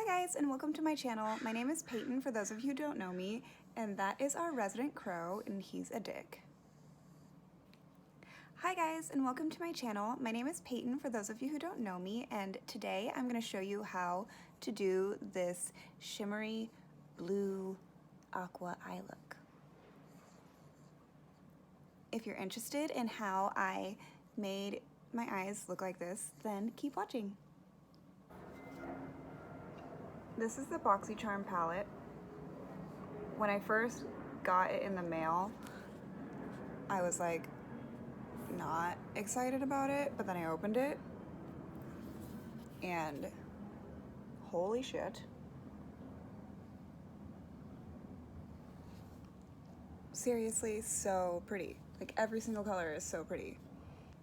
Hi guys, and welcome to my channel. My name is Peyton for those of you who don't know me, and that is our resident crow, and he's a dick. Hi guys, and welcome to my channel. My name is Peyton for those of you who don't know me, and today I'm going to show you how to do this shimmery blue aqua eye look. If you're interested in how I made my eyes look like this, then keep watching. This is the Boxycharm Palette. When I first got it in the mail, I was like not excited about it, but then I opened it and holy shit. Seriously, so pretty. Like every single color is so pretty.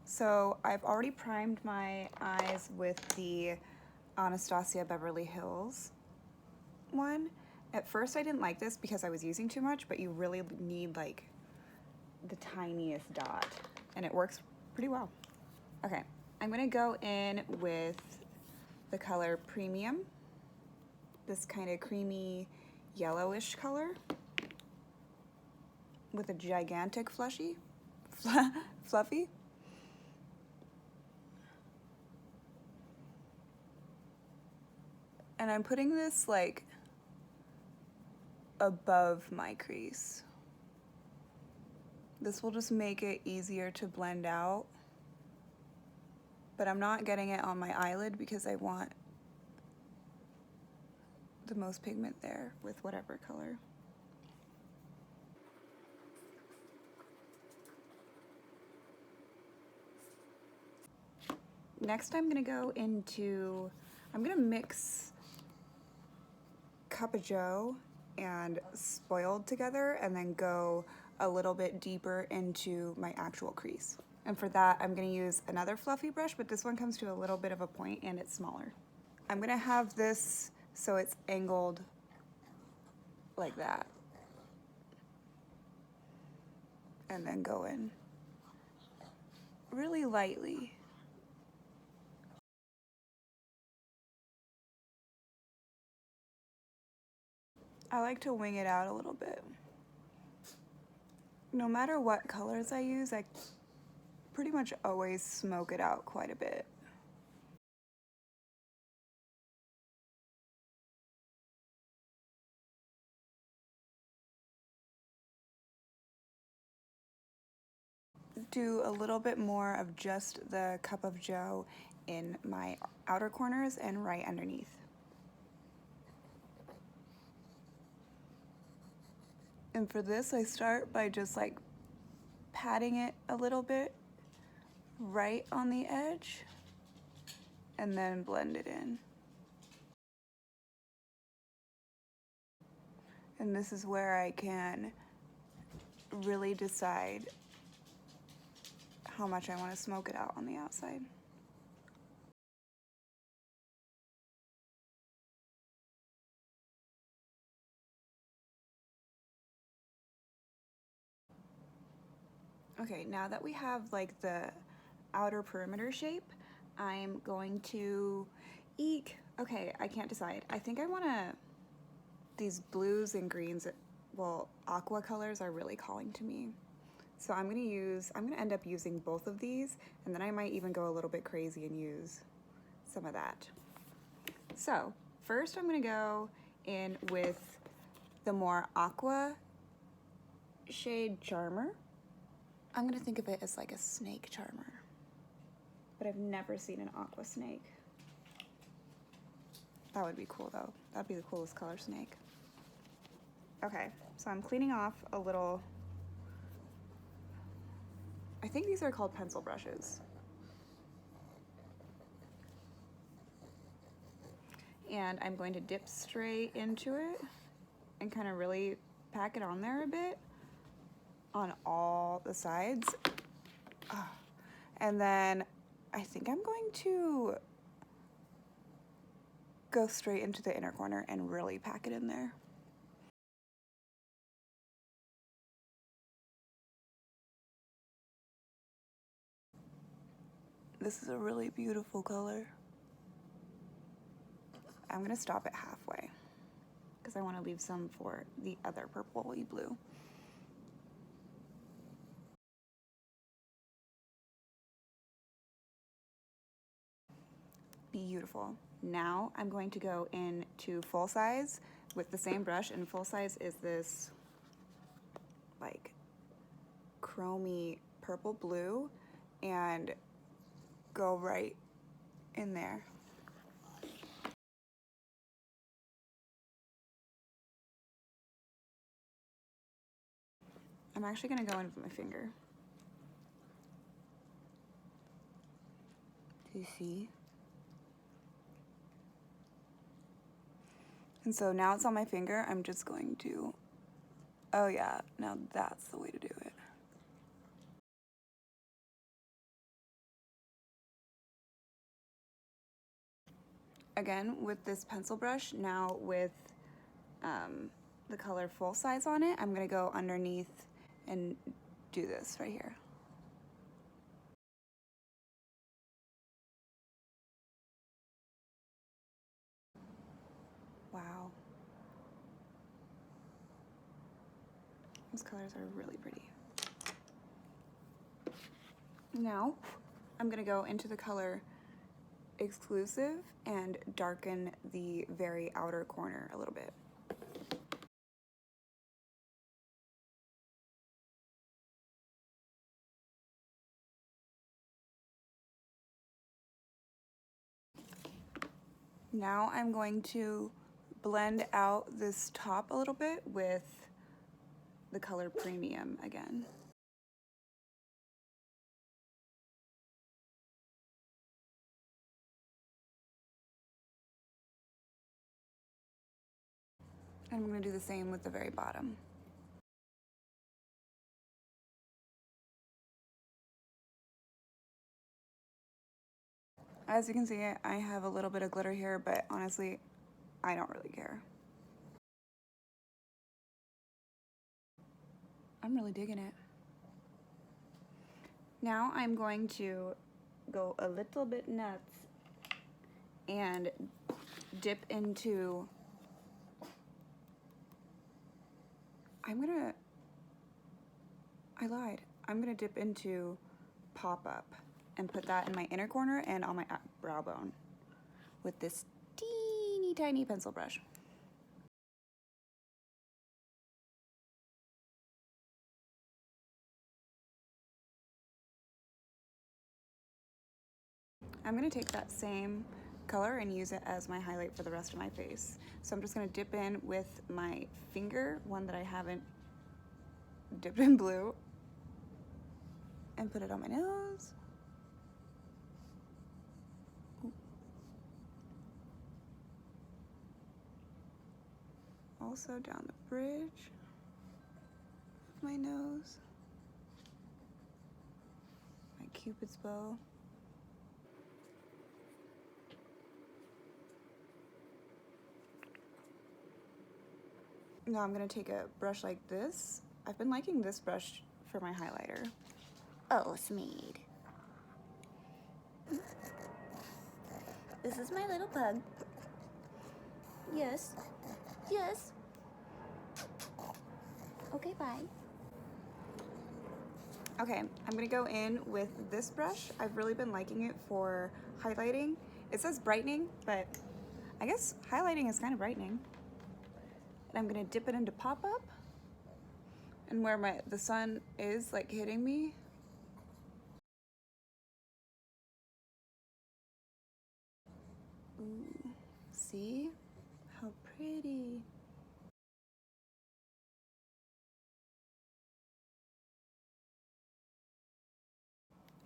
So I've already primed my eyes with the Anastasia Beverly Hills one. At first I didn't like this because I was using too much, but you really need like the tiniest dot and it works pretty well. Okay, I'm gonna go in with the color Premium, this kind of creamy yellowish color with a gigantic fluffy. And I'm putting this like above my crease. This will just make it easier to blend out, but I'm not getting it on my eyelid because I want the most pigment there with whatever color. Next I'm gonna mix Cup of Joe and Spoiled together and then go a little bit deeper into my actual crease. And for that, I'm gonna use another fluffy brush, but this one comes to a little bit of a point and it's smaller. I'm gonna have this so it's angled like that. And then go in really lightly. I like to wing it out a little bit. No matter what colors I use, I pretty much always smoke it out quite a bit. Do a little bit more of just the Cup of Joe in my outer corners and right underneath. And for this, I start by just like patting it a little bit right on the edge and then blend it in. And this is where I can really decide how much I want to smoke it out on the outside. Okay, now that we have like the outer perimeter shape, I'm going to okay, I can't decide. I think I want these blues and greens, well, aqua colors are really calling to me. So I'm gonna end up using both of these, and then I might even go a little bit crazy and use some of that. So first I'm gonna go in with the more aqua shade Charmer. I'm gonna think of it as like a snake charmer, but I've never seen an aqua snake. That would be cool though. That'd be the coolest color snake. Okay, so I'm cleaning off a little, I think these are called pencil brushes. And I'm going to dip straight into it and kind of really pack it on there a bit on all the sides. And then I think I'm going to go straight into the inner corner and really pack it in there. This is a really beautiful color. I'm gonna stop it halfway because I want to leave some for the other purpley blue. Beautiful. Now I'm going to go into full size with the same brush, and full size is this like chromy purple blue, and go right in there. I'm actually gonna go in with my finger. Do you see? And so now it's on my finger, I'm just going to, oh yeah, now that's the way to do it. Again, with this pencil brush, now with the color full size on it, I'm gonna go underneath and do this right here. Wow. Those colors are really pretty. Now, I'm gonna go into the color Exclusive and darken the very outer corner a little bit. Now I'm going to blend out this top a little bit with the color Premium again. And I'm going to do the same with the very bottom. As you can see, I have a little bit of glitter here, but honestly, I don't really care. I'm really digging it. Now I'm going to go a little bit nuts and dip into, I lied. I'm gonna dip into Pop Up and put that in my inner corner and on my brow bone with this teeny tiny pencil brush. I'm gonna take that same color and use it as my highlight for the rest of my face. So I'm just gonna dip in with my finger, one that I haven't dipped in blue, and put it on my nose. Ooh. Also down the bridge of my nose, my Cupid's bow. Now I'm gonna take a brush like this. I've been liking this brush for my highlighter. Oh, Smeed. This is my little pug. Yes. Yes. Okay, bye. Okay, I'm gonna go in with this brush. I've really been liking it for highlighting. It says brightening, but I guess highlighting is kind of brightening. And I'm gonna dip it into Pop Up, and where the sun is like hitting me. Ooh, see? How pretty.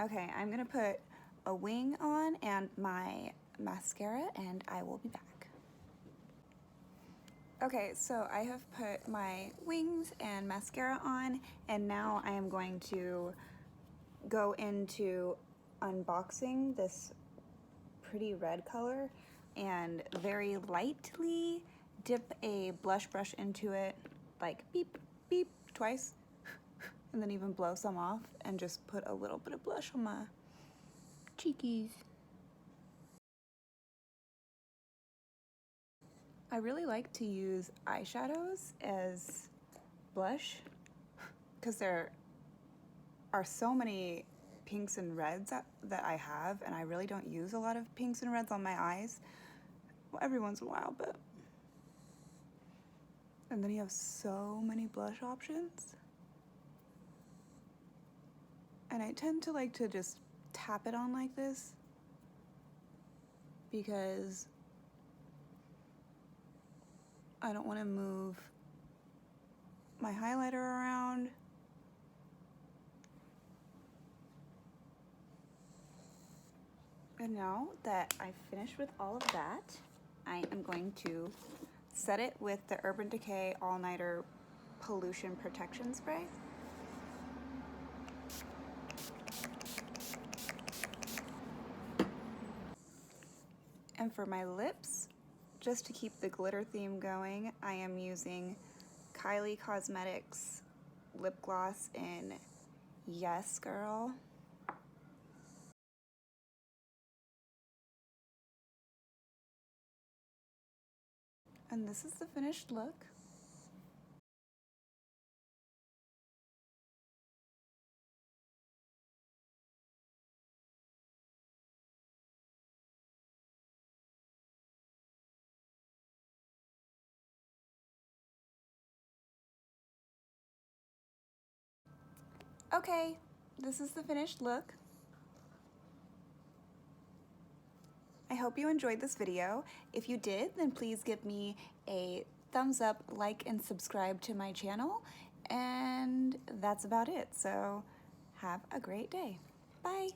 Okay, I'm gonna put a wing on and my mascara, and I will be back. Okay, so I have put my wings and mascara on, and now I am going to go into unboxing this pretty red color and very lightly dip a blush brush into it, like beep, beep, twice, and then even blow some off and just put a little bit of blush on my cheekies. I really like to use eyeshadows as blush because there are so many pinks and reds that I have, and I really don't use a lot of pinks and reds on my eyes. Well, every once in a while, but... And then you have so many blush options. And I tend to like to just tap it on like this because I don't want to move my highlighter around. And now that I've finished with all of that, I am going to set it with the Urban Decay All Nighter Pollution Protection Spray. And for my lips, just to keep the glitter theme going, I am using Kylie Cosmetics lip gloss in Yes Girl. And this is the finished look. Okay, this is the finished look. I hope you enjoyed this video. If you did, then please give me a thumbs up, like, and subscribe to my channel. And that's about it. So have a great day. Bye.